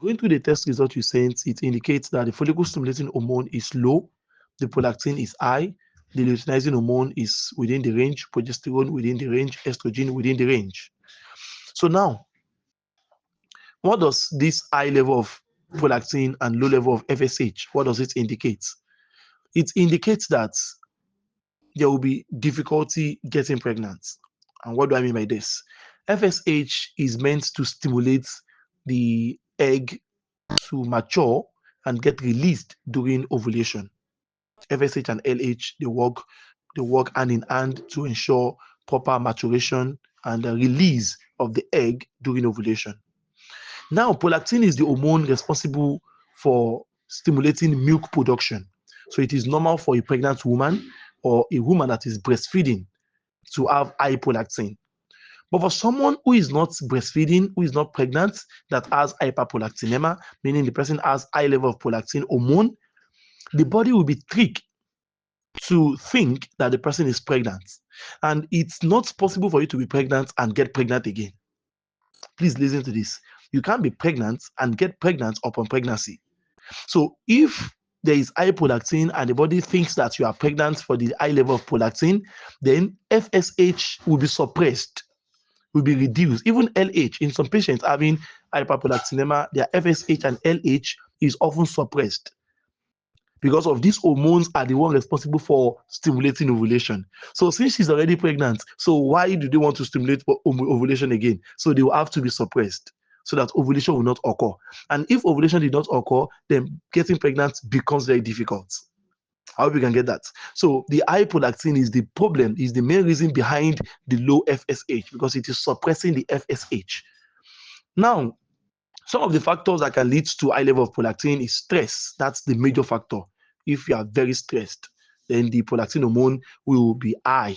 Going through the test result you sent, it indicates that the follicle stimulating hormone is low, the prolactin is high, the luteinizing hormone is within the range, progesterone within the range, estrogen within the range. So now, what does this high level of prolactin and low level of FSH, what does it indicate? It indicates that there will be difficulty getting pregnant. And what do I mean by this? FSH is meant to stimulate the egg to mature and get released during ovulation. FSH and LH, they work hand in hand to ensure proper maturation and the release of the egg during ovulation. Now, prolactin is the hormone responsible for stimulating milk production. So it is normal for a pregnant woman or a woman that is breastfeeding to have high prolactin. But for someone who is not breastfeeding, who is not pregnant, that has hyperprolactinemia, meaning the person has high level of prolactin hormone, the body will be tricked to think that the person is pregnant. And it's not possible for you to be pregnant and get pregnant again. Please listen to this. You can't be pregnant and get pregnant upon pregnancy. So if there is high prolactin and the body thinks that you are pregnant for the high level of prolactin, then FSH will be suppressed, will be reduced. Even LH, in some patients having hyperprolactinemia, their FSH and LH is often suppressed because of these hormones are the one responsible for stimulating ovulation. So since she's already pregnant, so why do they want to stimulate ovulation again? So they will have to be suppressed so that ovulation will not occur. And if ovulation did not occur, then getting pregnant becomes very difficult. I hope you can get that. So the high prolactin is the problem, is the main reason behind the low FSH because it is suppressing the FSH. Now, some of the factors that can lead to high level of prolactin is stress. That's the major factor. If you are very stressed, then the prolactin hormone will be high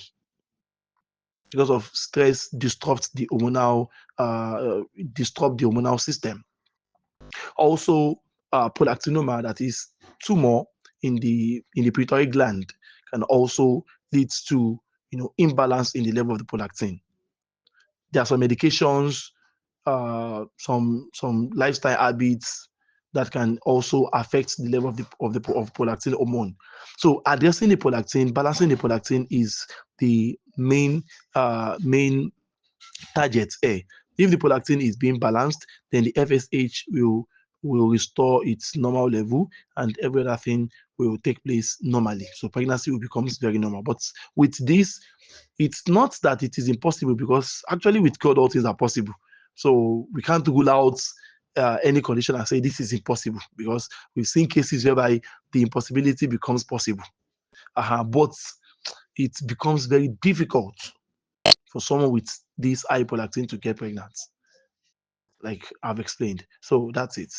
because of stress disrupts the hormonal system. Also, prolactinoma, that is tumor in the pituitary gland, can also lead to imbalance in the level of the prolactin. There are some medications, some lifestyle habits that can also affect the level of prolactin hormone. So addressing the prolactin, balancing the prolactin is the main target here. If the prolactin is being balanced, then the FSH will restore its normal level and every other thing will take place normally. So pregnancy will become very normal. But with this, it's not that it is impossible because actually with God, all things are possible. So we can't rule out any condition and say this is impossible because we've seen cases whereby the impossibility becomes possible. But it becomes very difficult for someone with this high prolactin to get pregnant, like I've explained. So that's it.